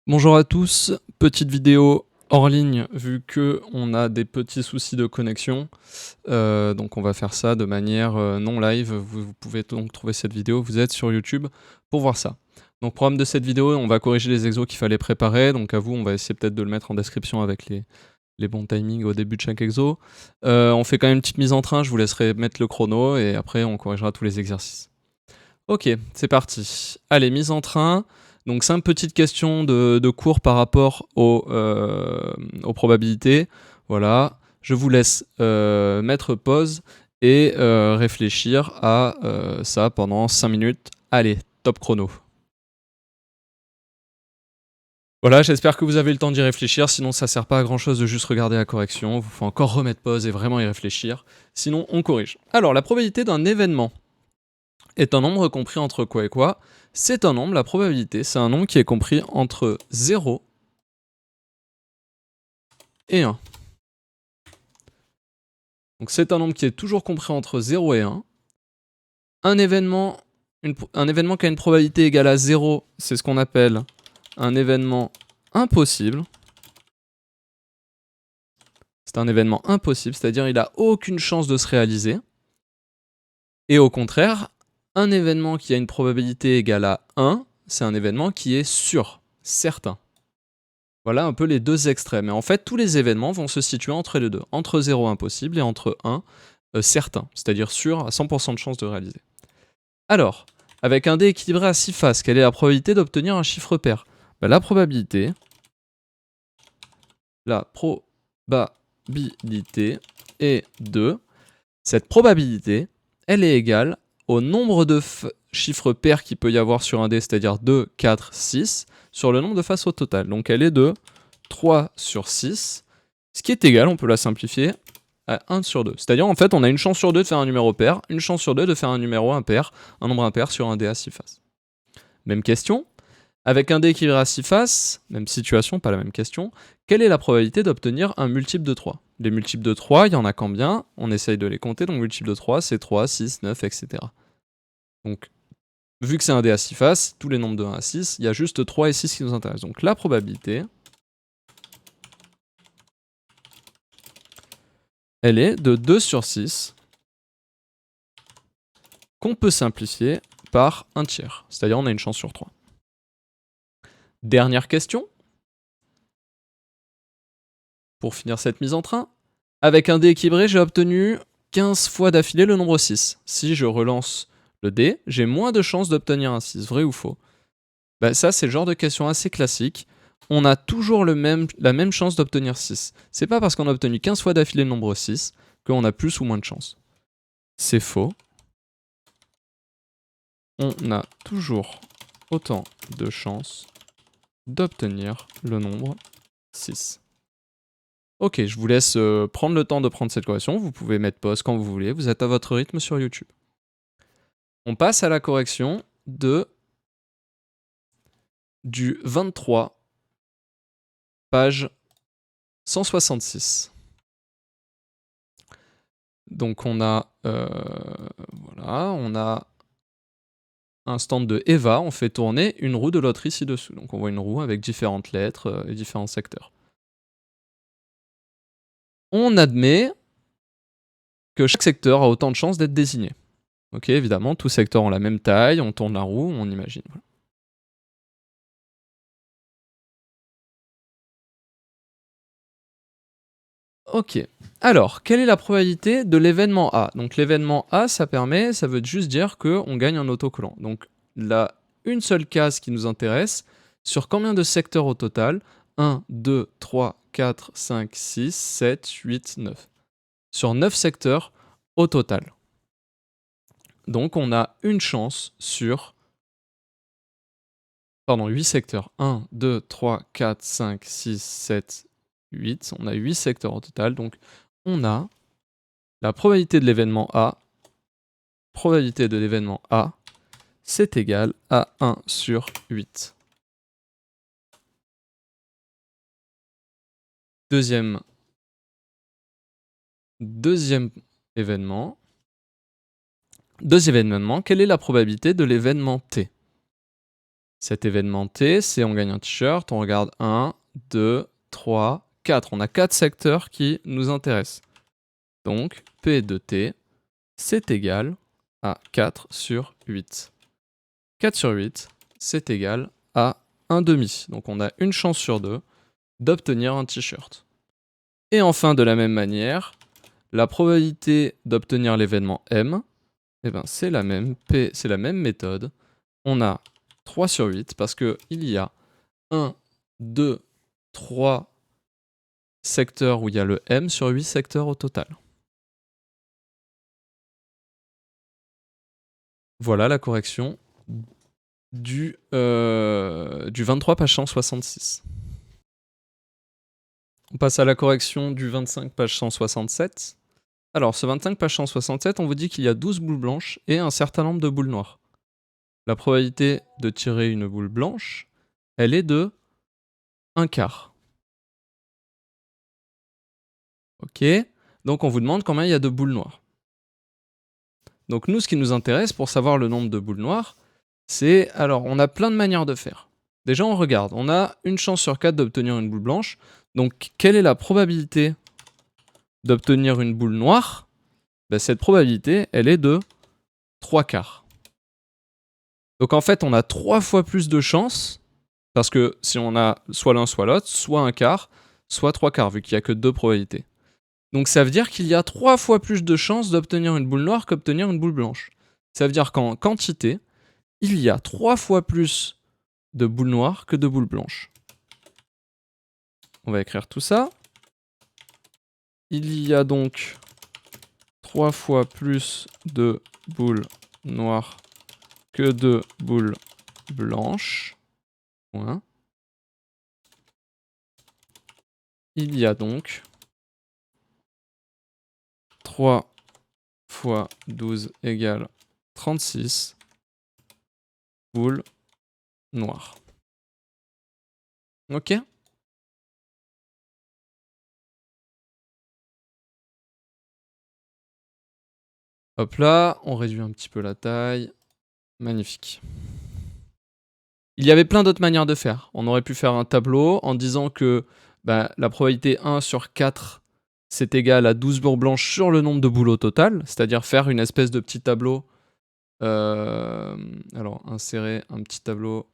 Bonjour à tous, petite vidéo hors ligne vu que on a des petits soucis de connexion. Donc on va faire ça de manière, non live. Vous pouvez donc trouver cette vidéo, vous êtes sur YouTube pour voir ça. Donc programme de cette vidéo, on va corriger les exos qu'il fallait préparer, donc à vous, on va essayer peut-être de le mettre en description avec les bons timings au début de chaque exo. On fait quand même une petite mise en train, je vous laisserai mettre le chrono et après on corrigera tous les exercices. OK, c'est parti. Allez, mise en train. Donc 5 petites questions de cours par rapport aux probabilités. Voilà, je vous laisse, mettre pause et réfléchir à, ça pendant 5 minutes. Allez, top chrono. Voilà, j'espère que vous avez le temps d'y réfléchir, sinon ça sert pas à grand chose de juste regarder la correction. Vous faut encore remettre pause et vraiment y réfléchir, sinon on corrige. Alors la probabilité d'un événement est un nombre compris entre quoi et quoi? C'est un nombre, la probabilité, c'est un nombre qui est compris entre 0 et 1. Donc c'est un nombre qui est toujours compris entre 0 et 1. Un événement, un événement qui a une probabilité égale à 0, c'est ce qu'on appelle un événement impossible. C'est un événement impossible, c'est-à-dire il n'a aucune chance de se réaliser. Et au contraire, un événement qui a une probabilité égale à 1, c'est un événement qui est sûr, certain. Voilà un peu les deux extrêmes. Et en fait, tous les événements vont se situer entre les deux. Entre 0 impossible et entre 1 certain, c'est-à-dire sûr à 100% de chance de réaliser. Alors, avec un dé équilibré à 6 faces, quelle est la probabilité d'obtenir un chiffre pair? La probabilité est de... Cette probabilité, elle est égale au nombre de chiffres pairs qu'il peut y avoir sur un dé, c'est-à-dire 2, 4, 6, sur le nombre de faces au total. Donc elle est de 3 sur 6, ce qui est égal, on peut la simplifier, à 1 sur 2. C'est-à-dire, en fait, on a une chance sur 2 de faire un numéro pair, une chance sur 2 de faire un numéro impair, un nombre impair sur un dé à 6 faces. Même question. Avec un dé équilibré à 6 faces, même situation, pas la même question, quelle est la probabilité d'obtenir un multiple de 3? Les multiples de 3, il y en a combien? On essaye de les compter, donc multiple de 3, c'est 3, 6, 9, etc. Donc, vu que c'est un dé à 6 faces, tous les nombres de 1 à 6, il y a juste 3 et 6 qui nous intéressent. Donc la probabilité, elle est de 2 sur 6, qu'on peut simplifier par un tiers. C'est-à-dire on a une chance sur 3. Dernière question. Pour finir cette mise en train. Avec un dé équilibré, j'ai obtenu 15 fois d'affilée le nombre 6. Si je relance le dé, j'ai moins de chances d'obtenir un 6. Vrai ou faux? Ça, c'est le genre de question assez classique. On a toujours la même chance d'obtenir 6. C'est pas parce qu'on a obtenu 15 fois d'affilée le nombre 6 qu'on a plus ou moins de chance. C'est faux. On a toujours autant de chances d'obtenir le nombre 6. Ok, je vous laisse prendre le temps de prendre cette correction. Vous pouvez mettre pause quand vous voulez. Vous êtes à votre rythme sur YouTube. On passe à la correction du 23, page 166. Donc on a, voilà, on a un stand de Eva. On fait tourner une roue de loterie ci-dessous. Donc on voit une roue avec différentes lettres et différents secteurs. On admet que chaque secteur a autant de chances d'être désigné. Ok, évidemment, tous secteurs ont la même taille, on tourne la roue, on imagine. Voilà. Ok. Alors, quelle est la probabilité de l'événement A? Donc l'événement A, ça veut juste dire qu'on gagne un autocollant. Donc là, une seule case qui nous intéresse, sur combien de secteurs au total? 1, 2, 3, 4, 5, 6, 7, 8, 9. Sur 9 secteurs au total. Donc on a une chance sur... Pardon, 8 secteurs. 1, 2, 3, 4, 5, 6, 7, 8. On a 8 secteurs au total. Donc on a la probabilité de l'événement A, c'est égal à 1 sur 8. Deuxième événement. Deuxième événement, quelle est la probabilité de l'événement T? Cet événement T, c'est on gagne un t-shirt, on regarde 1, 2, 3, 4. On a 4 secteurs qui nous intéressent. Donc, P de T, c'est égal à 4 sur 8. 4 sur 8, c'est égal à 1,5. Donc on a une chance sur 2 d'obtenir un t-shirt. Et enfin, de la même manière, la probabilité d'obtenir l'événement M, eh ben, c'est la même méthode. On a 3 sur 8 parce qu'il y a 1, 2, 3 secteurs où il y a le M sur 8 secteurs au total. Voilà la correction du 23 page 166. On passe à la correction du 25 page 167. Alors, ce 25 page 167, on vous dit qu'il y a 12 boules blanches et un certain nombre de boules noires. La probabilité de tirer une boule blanche, elle est de 1/4. Ok, donc on vous demande combien il y a de boules noires. Donc nous, ce qui nous intéresse pour savoir le nombre de boules noires, c'est... Alors, on a plein de manières de faire. Déjà, on regarde. On a une chance sur 4 d'obtenir une boule blanche. Donc, quelle est la probabilité d'obtenir une boule noire? Ben, cette probabilité, elle est de 3/4. Donc en fait, on a 3 fois plus de chances, parce que si on a soit l'un soit l'autre, soit 1/4, soit 3/4, vu qu'il n'y a que 2 probabilités. Donc ça veut dire qu'il y a 3 fois plus de chances d'obtenir une boule noire qu'obtenir une boule blanche. Ça veut dire qu'en quantité, il y a 3 fois plus de boules noires que de boules blanches. On va écrire tout ça. Il y a donc 3 fois plus de boules noires que de boules blanches. Point. Il y a donc 3 fois 12 égale 36 boules noires. Ok? Hop là, on réduit un petit peu la taille. Magnifique. Il y avait plein d'autres manières de faire. On aurait pu faire un tableau en disant que la probabilité 1 sur 4, c'est égal à 12 boules blanches sur le nombre de boules au total, c'est-à-dire faire une espèce de petit tableau. Alors, insérer un petit tableau.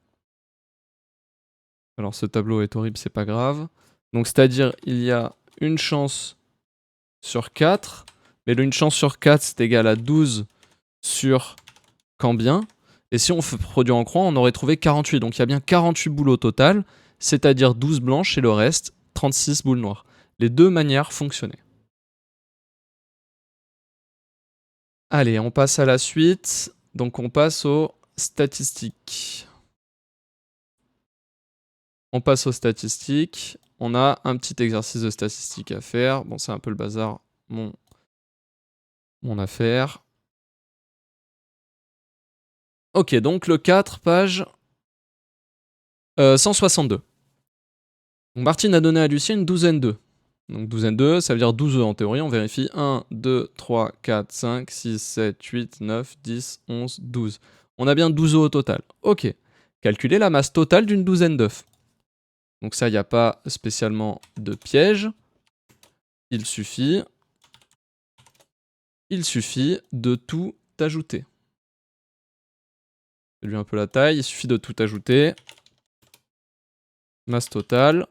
Alors, ce tableau est horrible, c'est pas grave. Donc, c'est-à-dire, il y a une chance sur 4, mais une chance sur 4, c'est égal à 12 sur combien? Et si on produit en croix, on aurait trouvé 48. Donc il y a bien 48 boules au total, c'est-à-dire 12 blanches et le reste, 36 boules noires. Les deux manières fonctionnaient. Allez, on passe à la suite. Donc on passe aux statistiques. On passe aux statistiques. On a un petit exercice de statistiques à faire. Bon, c'est un peu le bazar, mon affaire. Ok, donc le 4, page 162. Donc Martine a donné à Lucien une douzaine d'œufs. Donc douzaine d'œufs, ça veut dire 12 œufs en théorie. On vérifie 1, 2, 3, 4, 5, 6, 7, 8, 9, 10, 11, 12. On a bien 12 œufs au total. Ok. Calculez la masse totale d'une douzaine d'œufs. Donc ça, il n'y a pas spécialement de piège. Il suffit de tout ajouter. Je vais lui un peu la taille. Il suffit de tout ajouter. Masse totale.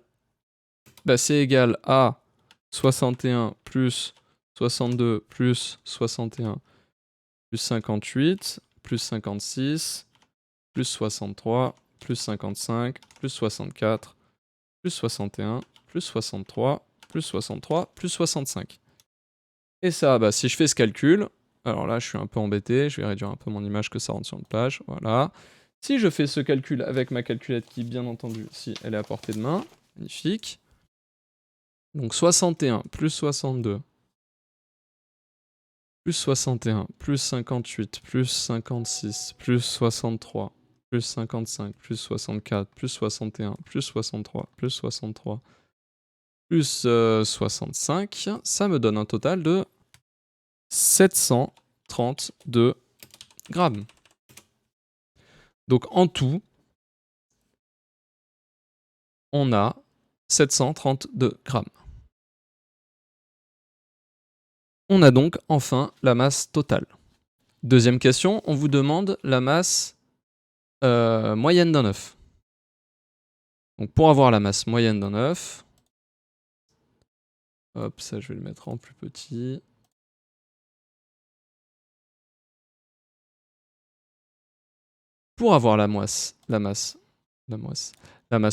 C'est égal à 61 plus 62 plus 61 plus 58 plus 56 plus 63 plus 55 plus 64 plus 61 plus 63 plus 63 plus 65. Et ça, si je fais ce calcul, alors là je suis un peu embêté, je vais réduire un peu mon image que ça rentre sur une page, voilà. Si je fais ce calcul avec ma calculette qui, bien entendu, si elle est à portée de main, magnifique. Donc 61 plus 62 plus 61 plus 58 plus 56 plus 63 plus 55 plus 64 plus 61 plus 63 plus 63 plus 65, ça me donne un total de 732 grammes. Donc en tout, on a 732 grammes. On a donc enfin la masse totale. Deuxième question, on vous demande la masse moyenne d'un œuf. Donc pour avoir la masse moyenne d'un œuf, hop, ça je vais le mettre en plus petit. Pour avoir la masse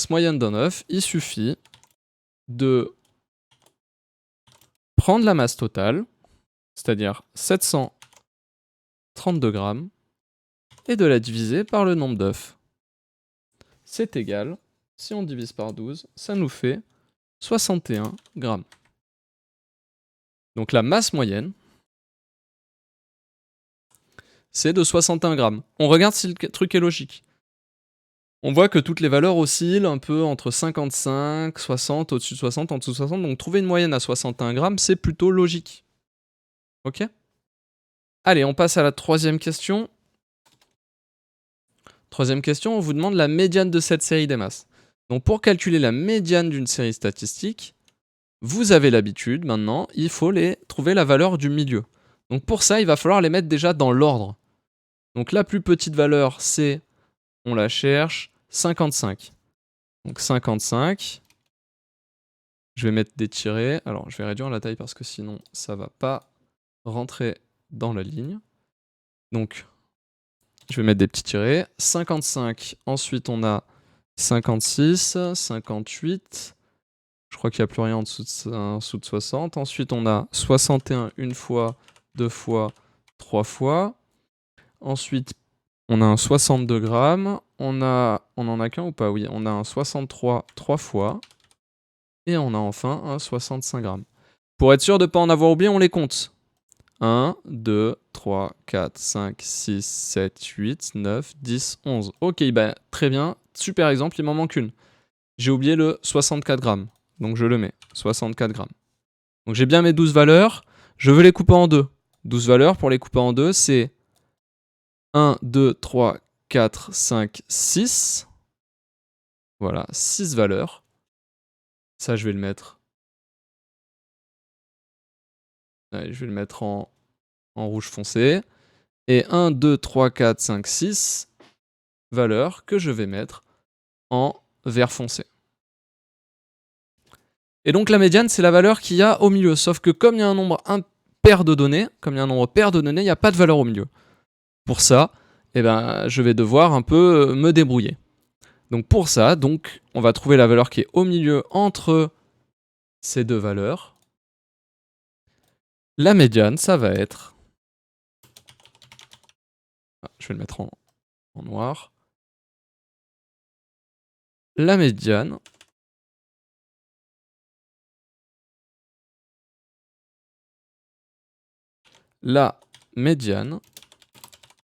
moyenne d'un œuf, il suffit de prendre la masse totale, c'est-à-dire 732 grammes, et de la diviser par le nombre d'œufs. C'est égal, si on divise par 12, ça nous fait 61 grammes. Donc la masse moyenne, c'est de 61 grammes. On regarde si le truc est logique. On voit que toutes les valeurs oscillent un peu entre 55, 60, au-dessus de 60, en dessous de 60. Donc trouver une moyenne à 61 grammes, c'est plutôt logique. Ok? Allez, on passe à la troisième question. Troisième question, on vous demande la médiane de cette série des masses. Donc pour calculer la médiane d'une série statistique, vous avez l'habitude maintenant, il faut trouver la valeur du milieu. Donc pour ça, il va falloir les mettre déjà dans l'ordre. Donc la plus petite valeur, c'est, on la cherche, 55. Donc 55, je vais mettre des tirets. Alors je vais réduire la taille parce que sinon ça va pas rentrer dans la ligne. Donc je vais mettre des petits tirets. 55, ensuite on a 56, 58. Je crois qu'il n'y a plus rien en dessous de 60. Ensuite on a 61 une fois, deux fois, trois fois. Ensuite on a un 62 grammes. On en a qu'un ou pas? Oui, on a un 63 trois fois. Et on a enfin un 65 grammes. Pour être sûr de ne pas en avoir oublié, on les compte. 1, 2, 3, 4, 5, 6, 7, 8, 9, 10, 11. Ok, bah, très bien. Super exemple, il m'en manque une. J'ai oublié le 64 grammes. Donc je le mets. 64 grammes. Donc j'ai bien mes 12 valeurs. Je veux les couper en deux. 12 valeurs, pour les couper en deux, c'est 1, 2, 3, 4, 5, 6. Voilà, 6 valeurs. Ça, je vais le mettre. Allez, je vais le mettre en rouge foncé. Et 1, 2, 3, 4, 5, 6 valeurs que je vais mettre en vert foncé. Et donc la médiane, c'est la valeur qu'il y a au milieu. Sauf que comme il y a un nombre pair de données, il n'y a pas de valeur au milieu. Pour ça, eh ben, je vais devoir un peu me débrouiller. Donc pour ça, on va trouver la valeur qui est au milieu entre ces deux valeurs. La médiane, ça va être... je vais le mettre en noir. La médiane,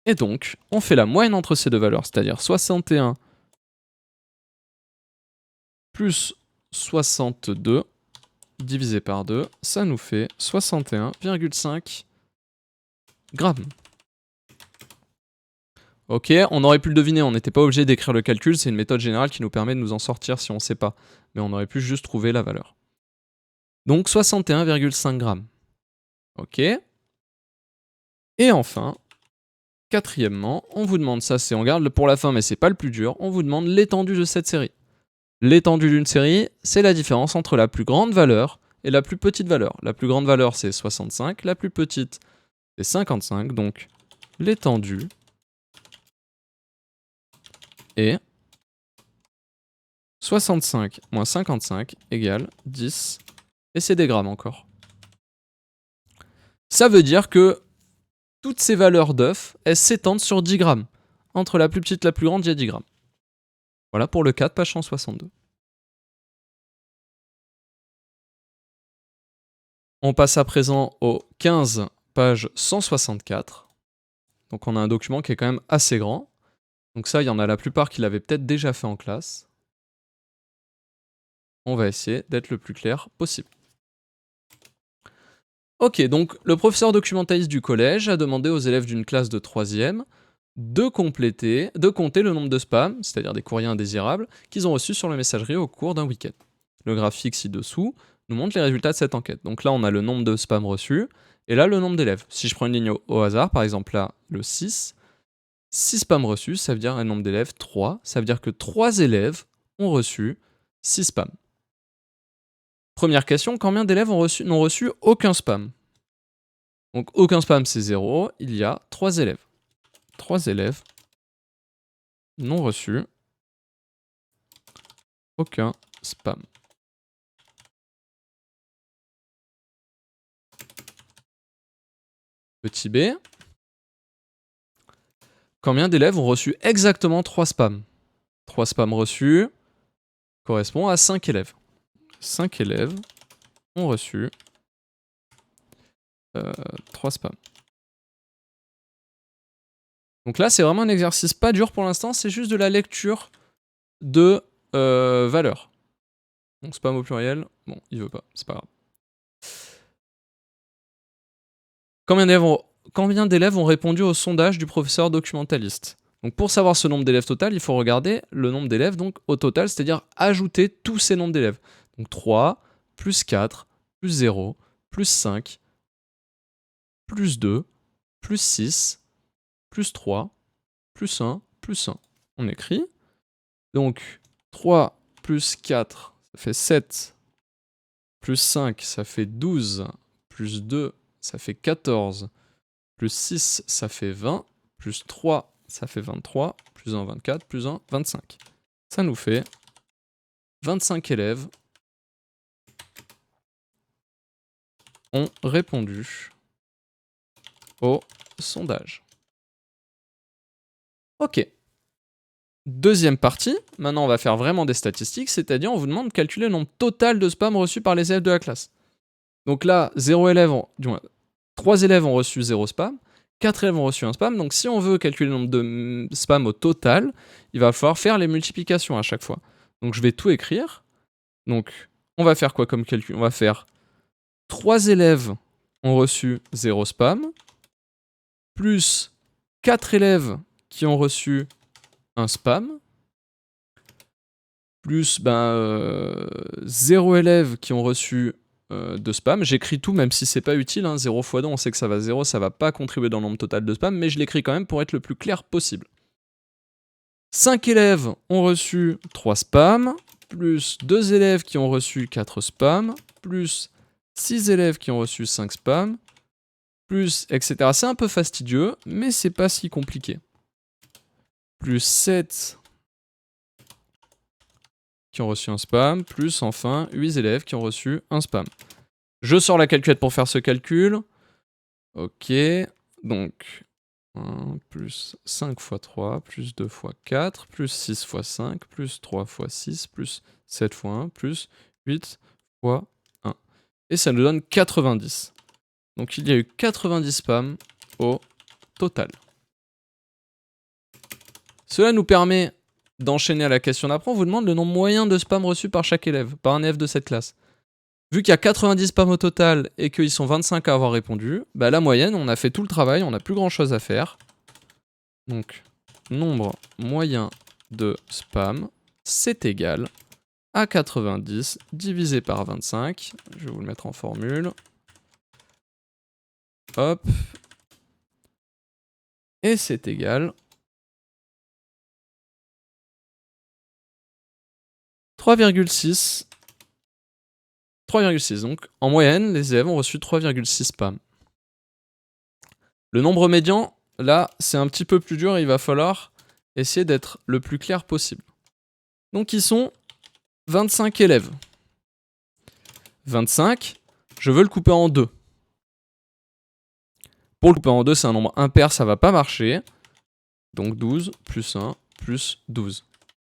et donc, on fait la moyenne entre ces deux valeurs, c'est-à-dire 61 plus 62 divisé par 2, ça nous fait 61,5 grammes. Ok, on aurait pu le deviner, on n'était pas obligé d'écrire le calcul, c'est une méthode générale qui nous permet de nous en sortir si on ne sait pas. Mais on aurait pu juste trouver la valeur. Donc 61,5 grammes. Ok. Et enfin, quatrièmement, on vous demande, ça c'est on garde pour la fin mais c'est pas le plus dur, on vous demande l'étendue de cette série. L'étendue d'une série, c'est la différence entre la plus grande valeur et la plus petite valeur. La plus grande valeur, c'est 65, la plus petite, c'est 55, donc l'étendue est 65 moins 55 égale 10, et c'est des grammes encore. Ça veut dire que toutes ces valeurs d'œufs, elles s'étendent sur 10 grammes. Entre la plus petite et la plus grande, il y a 10 grammes. Voilà pour le 4, page 162. On passe à présent au 15, page 164. Donc on a un document qui est quand même assez grand. Donc ça, il y en a la plupart qui l'avaient peut-être déjà fait en classe. On va essayer d'être le plus clair possible. Ok, donc le professeur documentaliste du collège a demandé aux élèves d'une classe de 3e de compter le nombre de spams, c'est-à-dire des courriers indésirables, qu'ils ont reçus sur la messagerie au cours d'un week-end. Le graphique ci-dessous nous montre les résultats de cette enquête. Donc là, on a le nombre de spams reçus, et là, le nombre d'élèves. Si je prends une ligne au hasard, par exemple là, le 6 spams reçus, ça veut dire un nombre d'élèves 3, ça veut dire que 3 élèves ont reçu 6 spams. Première question, combien d'élèves n'ont reçu aucun spam? Donc aucun spam c'est 0, il y a 3 élèves. 3 élèves n'ont reçu aucun spam. Petit b. Combien d'élèves ont reçu exactement 3 spams? 3 spams reçus correspond à 5 élèves. 5 élèves ont reçu 3 spams. Donc là, c'est vraiment un exercice pas dur pour l'instant, c'est juste de la lecture de valeurs. Donc spam au pluriel, bon, il veut pas, c'est pas grave. Combien d'élèves ont répondu au sondage du professeur documentaliste? Donc pour savoir ce nombre d'élèves total, il faut regarder le nombre d'élèves donc au total, c'est-à-dire ajouter tous ces nombres d'élèves. Donc 3, plus 4, plus 0, plus 5, plus 2, plus 6, plus 3, plus 1, plus 1. On écrit. Donc 3 plus 4, ça fait 7, plus 5, ça fait 12, plus 2, ça fait 14, plus 6, ça fait 20, plus 3, ça fait 23, plus 1, 24, plus 1, 25. Ça nous fait 25 élèves ont répondu au sondage. Ok. Deuxième partie, maintenant on va faire vraiment des statistiques, c'est-à-dire on vous demande de calculer le nombre total de spams reçus par les élèves de la classe. Donc là, 3 élèves ont reçu 0 spam, 4 élèves ont reçu un spam, donc si on veut calculer le nombre de spams au total, il va falloir faire les multiplications à chaque fois. Donc je vais tout écrire. Donc on va faire quoi comme calcul? On va faire 3 élèves ont reçu 0 spam, plus 4 élèves qui ont reçu un spam, plus 0 élèves qui ont reçu 2 spams. J'écris tout même si c'est pas utile, hein. 0 x 2, on sait que ça va 0, ça va pas contribuer dans le nombre total de spams, mais je l'écris quand même pour être le plus clair possible. 5 élèves ont reçu 3 spams, plus 2 élèves qui ont reçu 4 spams, plus 6 élèves qui ont reçu 5 spams, plus etc. C'est un peu fastidieux, mais c'est pas si compliqué. Plus 7 qui ont reçu un spam, plus enfin 8 élèves qui ont reçu un spam. Je sors la calculette pour faire ce calcul. Ok, donc 1 plus 5 x 3, plus 2 x 4, plus 6 x 5, plus 3 x 6, plus 7 x 1, plus 8 x 1. Et ça nous donne 90. Donc il y a eu 90 spams au total. Cela nous permet d'enchaîner à la question d'après. On vous demande le nombre moyen de spams reçus par chaque élève, par un élève de cette classe. Vu qu'il y a 90 spams au total et qu'ils sont 25 à avoir répondu, bah la moyenne, on a fait tout le travail, on n'a plus grand chose à faire. Donc, nombre moyen de spam, c'est égal à 90 divisé par 25. Je vais vous le mettre en formule. Hop. Et c'est égal 3,6. 3,6. Donc, en moyenne, les élèves ont reçu 3,6 spams. Le nombre médian, là, c'est un petit peu plus dur et il va falloir essayer d'être le plus clair possible. Donc, ils sont 25 élèves. 25, je veux le couper en 2. Pour le couper en 2, c'est un nombre impair, ça va pas marcher. Donc 12 plus 1 plus 12.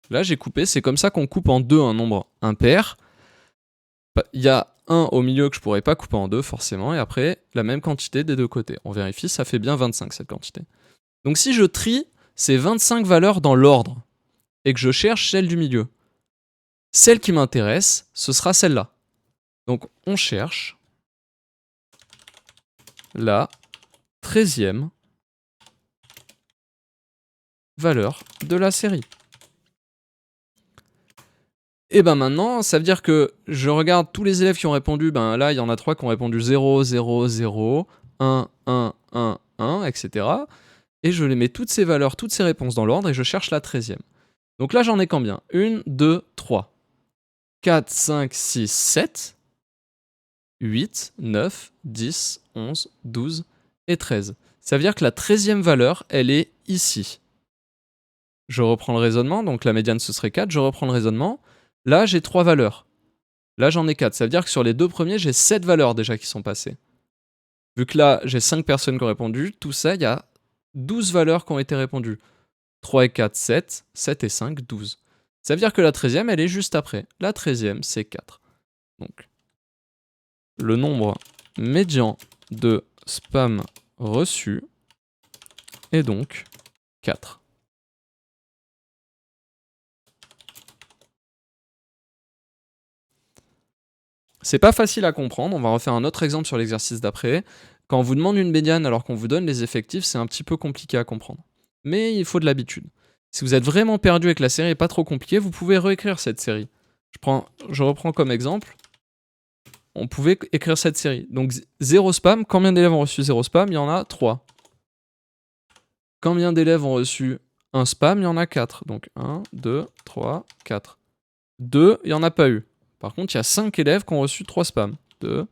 Là, j'ai coupé, c'est comme ça qu'on coupe en 2 un nombre impair. Il y a 1 au milieu que je pourrais pas couper en 2 forcément, et après, la même quantité des deux côtés. On vérifie, ça fait bien 25 cette quantité. Donc si je trie ces 25 valeurs dans l'ordre, et que je cherche celle du milieu, celle qui m'intéresse, ce sera celle-là. Donc on cherche la 13e valeurs de la série. Et ben maintenant, ça veut dire que je regarde tous les élèves qui ont répondu, ben là, il y en a 3 qui ont répondu 0, 0, 0, 1, 1, 1, 1, etc. Et je les mets toutes ces valeurs, toutes ces réponses dans l'ordre et je cherche la 13e. Donc là, j'en ai combien? 1, 2, 3, 4, 5, 6, 7, 8, 9, 10, 11, 12 et 13. Ça veut dire que la 13e valeur, elle est ici. Je reprends le raisonnement, donc la médiane ce serait 4, je reprends le raisonnement. Là, j'ai 3 valeurs. Là, j'en ai 4. Ça veut dire que sur les deux premiers, j'ai 7 valeurs déjà qui sont passées. Vu que là, j'ai 5 personnes qui ont répondu, tout ça, il y a 12 valeurs qui ont été répondues. 3 et 4, 7. 7 et 5, 12. Ça veut dire que la 13e, elle est juste après. La 13e, c'est 4. Donc, le nombre médian de spam reçu est donc 4. C'est pas facile à comprendre, on va refaire un autre exemple sur l'exercice d'après. Quand on vous demande une médiane alors qu'on vous donne les effectifs, c'est un petit peu compliqué à comprendre. Mais il faut de l'habitude. Si vous êtes vraiment perdu et que la série est pas trop compliquée, vous pouvez réécrire cette série. Je reprends comme exemple. On pouvait écrire cette série. Donc 0 spam, combien d'élèves ont reçu 0 spam? Il y en a 3. Combien d'élèves ont reçu 1 spam? Il y en a 4. Donc 1, 2, 3, 4. 2, il n'y en a pas eu. Par contre, il y a 5 élèves qui ont reçu 3 spams. 2,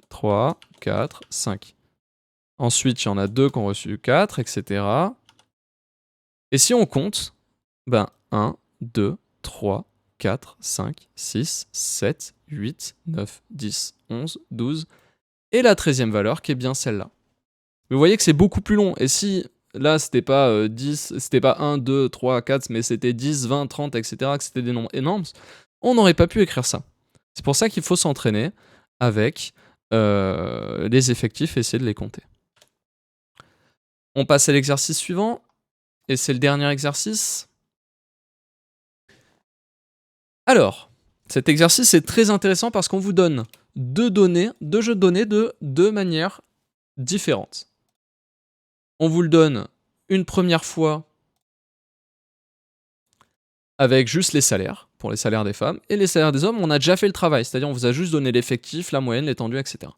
3, 4, 5. Ensuite, il y en a 2 qui ont reçu 4, etc. Et si on compte, ben 1, 2, 3, 4, 5, 6, 7, 8, 9, 10, 11, 12. Et la 13e valeur qui est bien celle-là. Vous voyez que c'est beaucoup plus long. Et si là, c'était pas 10, c'était pas 1, 2, 3, 4, mais c'était 10, 20, 30, etc., que c'était des nombres énormes, on n'aurait pas pu écrire ça. C'est pour ça qu'il faut s'entraîner avec les effectifs et essayer de les compter. On passe à l'exercice suivant, et c'est le dernier exercice. Alors, cet exercice est très intéressant parce qu'on vous donne deux jeux de données de deux manières différentes. On vous le donne une première fois avec juste les salaires, pour les salaires des femmes, et les salaires des hommes, on a déjà fait le travail, c'est-à-dire on vous a juste donné l'effectif, la moyenne, l'étendue, etc.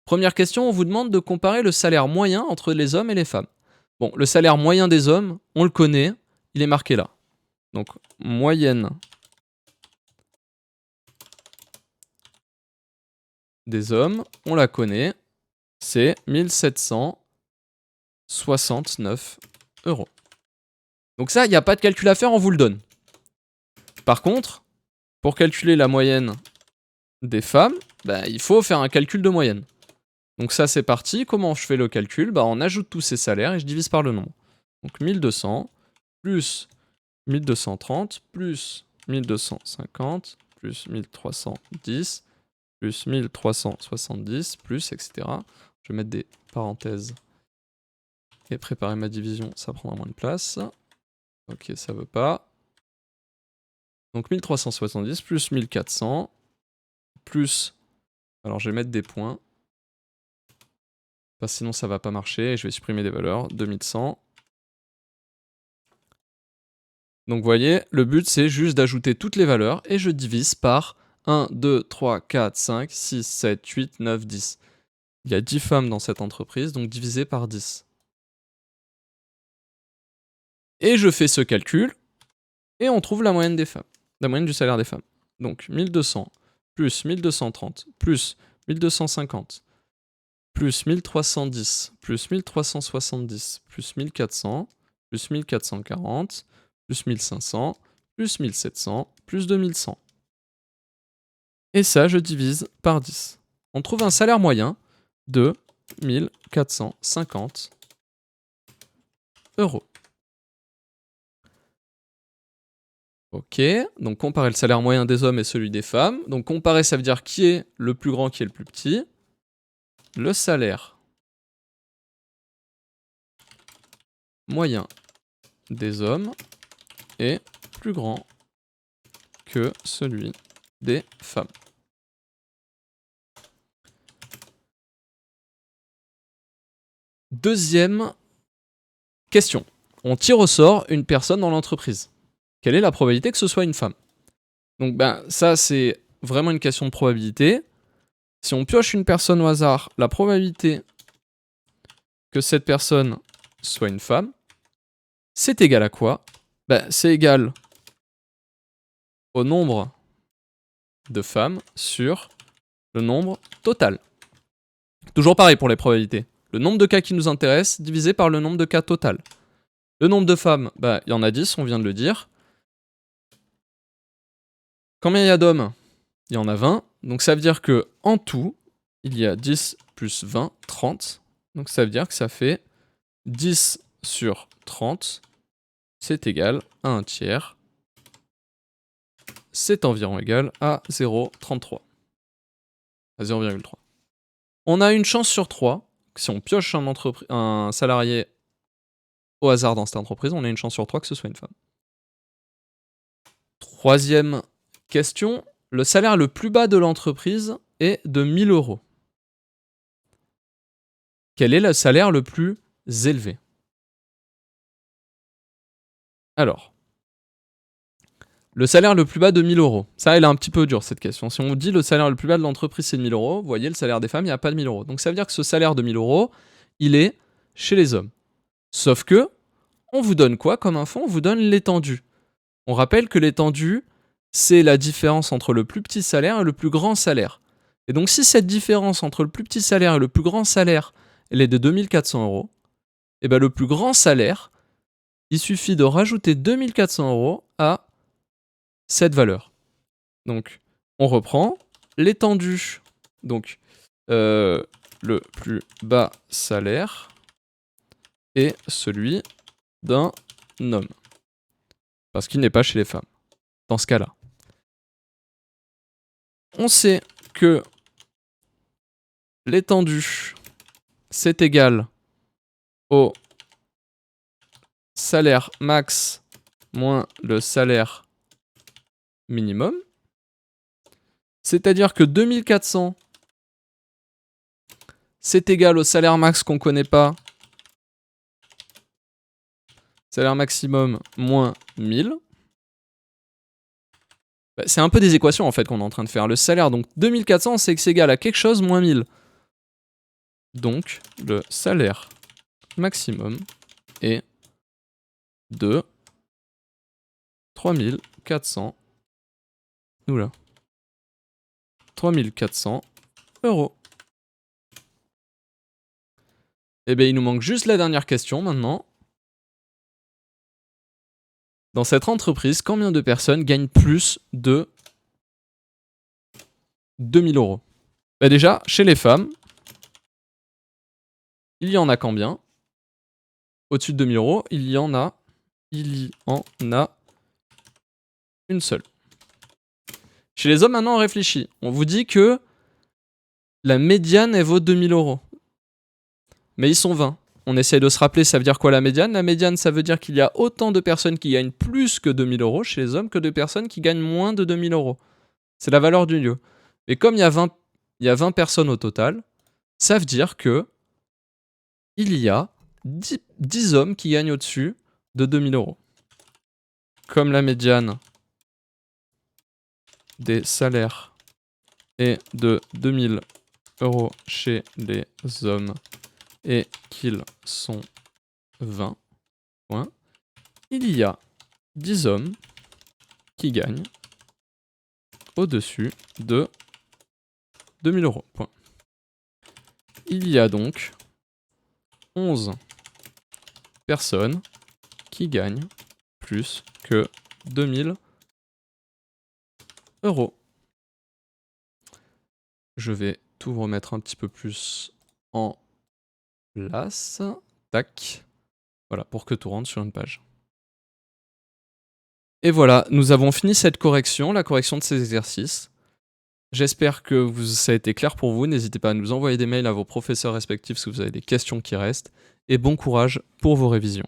Première question, on vous demande de comparer le salaire moyen entre les hommes et les femmes. Bon, le salaire moyen des hommes, on le connaît, il est marqué là. Donc, moyenne des hommes, on la connaît, c'est 1769 €. Donc ça, il n'y a pas de calcul à faire, on vous le donne. Par contre, pour calculer la moyenne des femmes, il faut faire un calcul de moyenne. Donc ça, c'est parti. Comment je fais le calcul? On ajoute tous ces salaires et je divise par le nombre. Donc 1200 plus 1230 plus 1250 plus 1310 plus 1370 plus etc. Je vais mettre des parenthèses et préparer ma division, ça prendra moins de place. Ok, ça veut pas. Donc 1370 plus 1400 plus... Alors je vais mettre des points. Parce que sinon ça va pas marcher et je vais supprimer des valeurs. 2100. Donc vous voyez, le but c'est juste d'ajouter toutes les valeurs et je divise par 1, 2, 3, 4, 5, 6, 7, 8, 9, 10. Il y a 10 femmes dans cette entreprise, donc divisé par 10. Et je fais ce calcul, et on trouve la moyenne des femmes, la moyenne du salaire des femmes. Donc 1200 plus 1230 plus 1250 plus 1310 plus 1370 plus 1400 plus 1440 plus 1500 plus 1700 plus 2100. Et ça, je divise par 10. On trouve un salaire moyen de 1450 €. Ok, donc comparer le salaire moyen des hommes et celui des femmes. Donc comparer, ça veut dire qui est le plus grand, qui est le plus petit. Le salaire moyen des hommes est plus grand que celui des femmes. Deuxième Question. On tire au sort une personne dans l'entreprise. Quelle est la probabilité que ce soit une femme? Donc ça c'est vraiment une question de probabilité. Si on pioche une personne au hasard, la probabilité que cette personne soit une femme, c'est égal à quoi? C'est égal au nombre de femmes sur le nombre total. Toujours pareil pour les probabilités. Le nombre de cas qui nous intéresse divisé par le nombre de cas total. Le nombre de femmes, il y en a 10, on vient de le dire. Combien il y a d'hommes? Il y en a 20. Donc ça veut dire que en tout, il y a 10 plus 20, 30. Donc ça veut dire que ça fait 10 sur 30, c'est égal à 1 tiers. C'est environ égal à 0,33. À 0,3. On a une chance sur 3. Si on pioche un salarié au hasard dans cette entreprise, on a une chance sur 3 que ce soit une femme. Troisième question. Le salaire le plus bas de l'entreprise est de 1000 euros. Quel est le salaire le plus élevé? Alors, le salaire le plus bas de 1000 euros. Ça, elle est un petit peu dure cette question. Si on dit le salaire le plus bas de l'entreprise c'est de 1000 euros, vous voyez, le salaire des femmes, il n'y a pas de 1000 euros. Donc ça veut dire que ce salaire de 1000 euros, il est chez les hommes. Sauf que, on vous donne quoi comme info? On vous donne l'étendue. On rappelle que l'étendue, c'est la différence entre le plus petit salaire et le plus grand salaire. Et donc si cette différence entre le plus petit salaire et le plus grand salaire, elle est de 2400 euros, et le plus grand salaire, il suffit de rajouter 2400 euros à cette valeur. Donc, on reprend l'étendue. Donc, le plus bas salaire est celui d'un homme. Parce qu'il n'est pas chez les femmes. Dans ce cas-là. On sait que l'étendue, c'est égal au salaire max moins le salaire minimum. C'est-à-dire que 2400, c'est égal au salaire max qu'on ne connaît pas. Salaire maximum moins 1000. C'est un peu des équations en fait qu'on est en train de faire. Le salaire, donc 2400, c'est que c'est égal à quelque chose moins 1000. Donc, le salaire maximum est de 3400. Oula. 3400 euros. Et bien, il nous manque juste la dernière question maintenant. Dans cette entreprise, combien de personnes gagnent plus de 2000 euros? Déjà, chez les femmes, il y en a combien? Au-dessus de 2000 euros, il y en a une seule. Chez les hommes, maintenant, on réfléchit. On vous dit que la médiane, elle vaut 2000 euros. Mais ils sont 20. On essaie de se rappeler, ça veut dire quoi la médiane? La médiane, ça veut dire qu'il y a autant de personnes qui gagnent plus que 2000 euros chez les hommes que de personnes qui gagnent moins de 2000 euros. C'est la valeur du lieu. Et comme il y a 20 personnes au total, ça veut dire que il y a 10 hommes qui gagnent au-dessus de 2000 euros. Comme la médiane des salaires est de 2000 euros chez les hommes et qu'ils sont 20 points, il y a 10 hommes qui gagnent au-dessus de 2000 euros. Point. Il y a donc 11 personnes qui gagnent plus que 2000 euros. Je vais tout remettre un petit peu plus en place. Tac. Voilà, pour que tout rentre sur une page. Et voilà, nous avons fini cette correction, la correction de ces exercices. J'espère que ça a été clair pour vous. N'hésitez pas à nous envoyer des mails à vos professeurs respectifs si vous avez des questions qui restent. Et bon courage pour vos révisions.